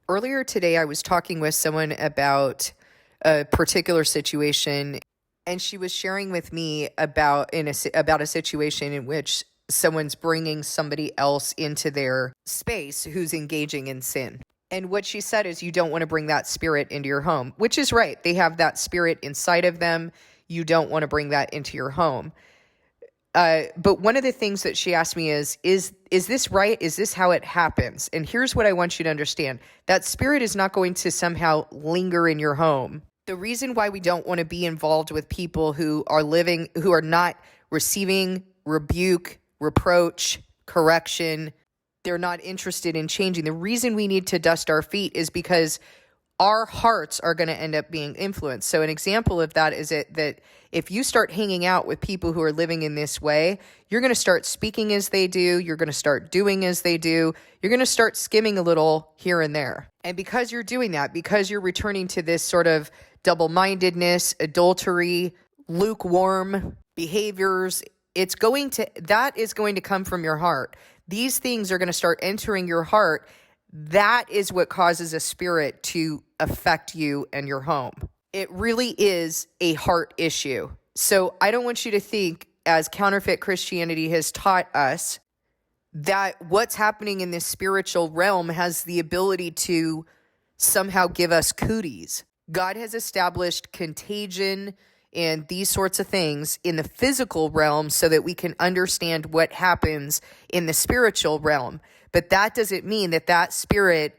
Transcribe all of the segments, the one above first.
Earlier today, I was talking with someone about a particular situation, and she was sharing with me about a situation in which someone's bringing somebody else into their space who's engaging in sin. And what she said is, you don't want to bring that spirit into your home, which is right. They have that spirit inside of them. You don't want to bring that into your home. But one of the things that she asked me is this right? Is this how it happens? And here's what I want you to understand. That spirit is not going to somehow linger in your home. The reason why we don't want to be involved with people who are not receiving rebuke, reproach, correction, they're not interested in changing. The reason we need to dust our feet is because our hearts are going to end up being influenced. So an example of that is that if you start hanging out with people who are living in this way, you're going to start speaking as they do. You're going to start doing as they do. You're going to start skimming a little here and there. And because you're doing that, because you're returning to this sort of double-mindedness, adultery, lukewarm behaviors, that is going to come from your heart. These things are going to start entering your heart. That is what causes a spirit to affect you and your home. It really is a heart issue. So I don't want you to think, as counterfeit Christianity has taught us, that what's happening in this spiritual realm has the ability to somehow give us cooties. God has established contagion and these sorts of things in the physical realm so that we can understand what happens in the spiritual realm. But that doesn't mean that spirit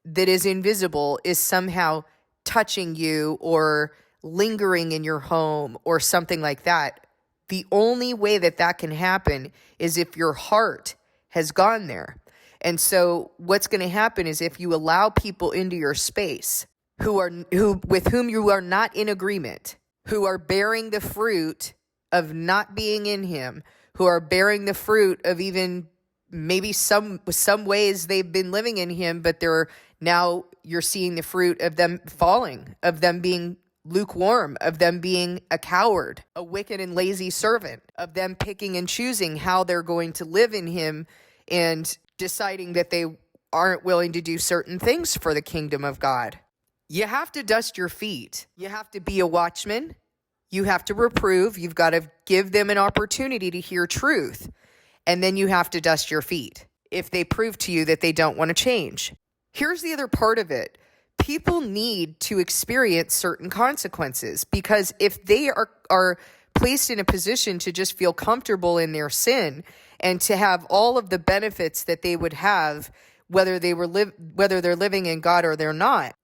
that is invisible is somehow touching you or lingering in your home or something like that. The only way that can happen is if your heart has gone there. And so what's going to happen is if you allow people into your space with whom you are not in agreement, who are bearing the fruit of not being in him, who are bearing the fruit of even maybe some ways they've been living in him, but you're seeing the fruit of them falling, of them being lukewarm, of them being a coward, a wicked and lazy servant, of them picking and choosing how they're going to live in him and deciding that they aren't willing to do certain things for the kingdom of God. You have to dust your feet. You have to be a watchman. You have to reprove. You've got to give them an opportunity to hear truth. And then you have to dust your feet if they prove to you that they don't want to change. Here's the other part of it. People need to experience certain consequences, because if they are placed in a position to just feel comfortable in their sin and to have all of the benefits that they would have, whether they're living in God or they're not,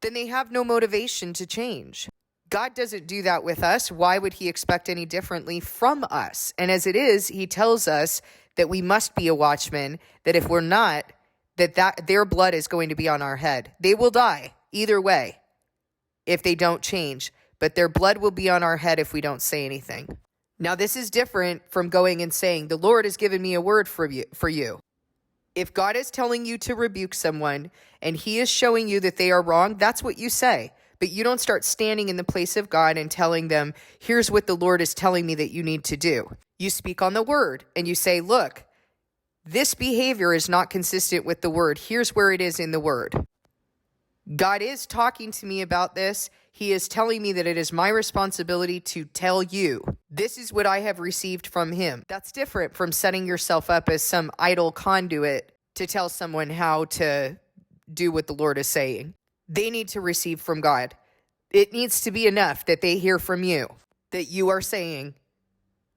then they have no motivation to change. God doesn't do that with us. Why would he expect any differently from us? And as it is, he tells us that we must be a watchman, that if we're not, that their blood is going to be on our head. They will die either way if they don't change, but their blood will be on our head if we don't say anything. Now, this is different from going and saying, the Lord has given me a word for you. If God is telling you to rebuke someone and he is showing you that they are wrong, that's what you say. But you don't start standing in the place of God and telling them, here's what the Lord is telling me that you need to do. You speak on the word and you say, look, this behavior is not consistent with the word. Here's where it is in the word. God is talking to me about this. He is telling me that it is my responsibility to tell you. This is what I have received from him. That's different from setting yourself up as some idle conduit to tell someone how to do what the Lord is saying. They need to receive from God. It needs to be enough that they hear from you that you are saying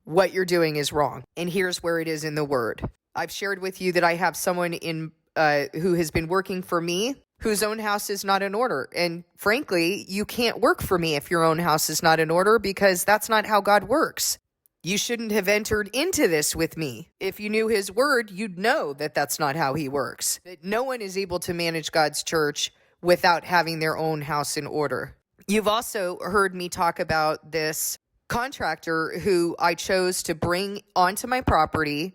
what you're doing is wrong. And here's where it is in the word. I've shared with you that I have someone who has been working for me whose own house is not in order. And frankly, you can't work for me if your own house is not in order, because that's not how God works. You shouldn't have entered into this with me. If you knew his word, you'd know that that's not how he works. That no one is able to manage God's church without having their own house in order. You've also heard me talk about this contractor who I chose to bring onto my property,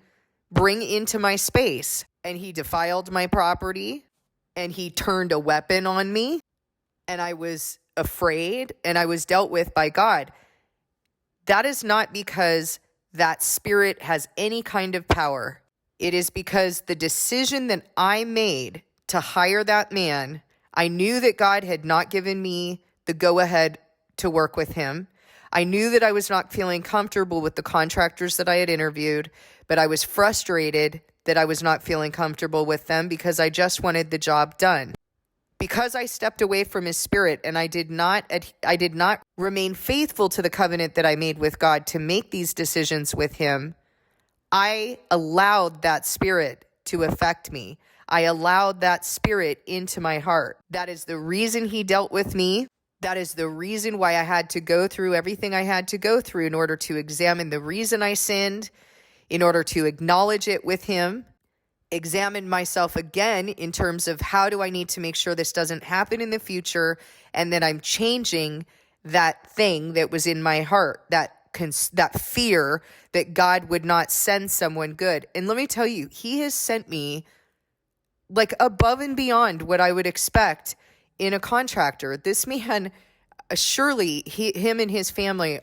bring into my space, and he defiled my property, and he turned a weapon on me, and I was afraid, and I was dealt with by God. That is not because that spirit has any kind of power. It is because the decision that I made to hire that man. I knew that God had not given me the go-ahead to work with him. I knew that I was not feeling comfortable with the contractors that I had interviewed, but I was frustrated that I was not feeling comfortable with them because I just wanted the job done. Because I stepped away from his spirit and I did not remain faithful to the covenant that I made with God to make these decisions with him, I allowed that spirit to affect me. I allowed that spirit into my heart. That is the reason he dealt with me. That is the reason why I had to go through everything I had to go through in order to examine the reason I sinned, in order to acknowledge it with him, examine myself again in terms of how do I need to make sure this doesn't happen in the future, and that I'm changing that thing that was in my heart, that fear that God would not send someone good. And let me tell you, he has sent me like above and beyond what I would expect in a contractor. This man, surely him and his family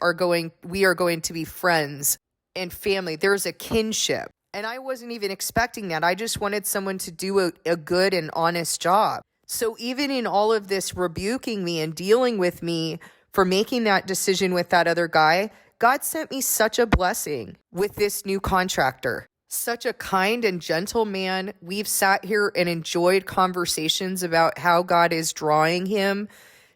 we are going to be friends and family. There's a kinship. And I wasn't even expecting that. I just wanted someone to do a good and honest job. So even in all of this rebuking me and dealing with me for making that decision with that other guy, God sent me such a blessing with this new contractor. Such a kind and gentle man. We've sat here and enjoyed conversations about how God is drawing him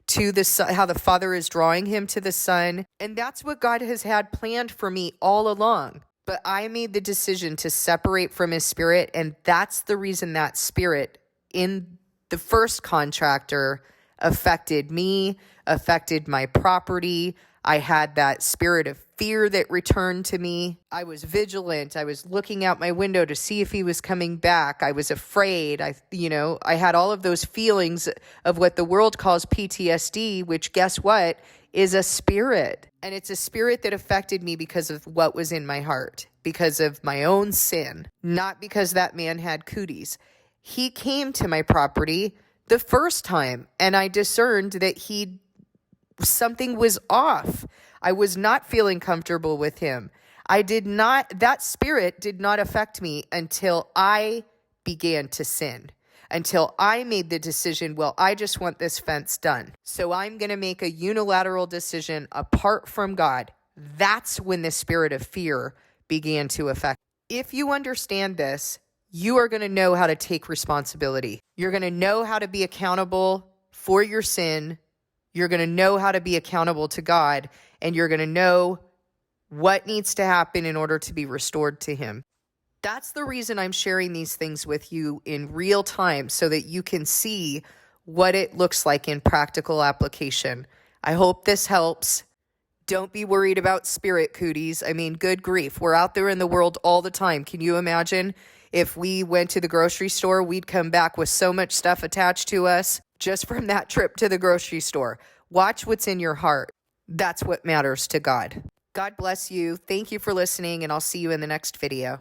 to the Son, how the Father is drawing him to the Son. And that's what God has had planned for me all along. But I made the decision to separate from his spirit. And that's the reason that spirit in the first contractor affected me, affected my property. I had that spirit of fear that returned to me. I was vigilant. I was looking out my window to see if he was coming back. I was afraid. I had all of those feelings of what the world calls PTSD, which guess what? Is a spirit. And it's a spirit that affected me because of what was in my heart, because of my own sin, not because that man had cooties. He came to my property the first time, and I discerned that something was off. I was not feeling comfortable with him. That spirit did not affect me until I began to sin, until I made the decision, well, I just want this fence done. So I'm going to make a unilateral decision apart from God. That's when the spirit of fear began to affect. If you understand this, you are going to know how to take responsibility. You're going to know how to be accountable for your sin. You're going to know how to be accountable to God, and you're going to know what needs to happen in order to be restored to him. That's the reason I'm sharing these things with you in real time, so that you can see what it looks like in practical application. I hope this helps. Don't be worried about spirit cooties. I mean, good grief. We're out there in the world all the time. Can you imagine if we went to the grocery store, we'd come back with so much stuff attached to us just from that trip to the grocery store. Watch what's in your heart. That's what matters to God. God bless you. Thank you for listening, and I'll see you in the next video.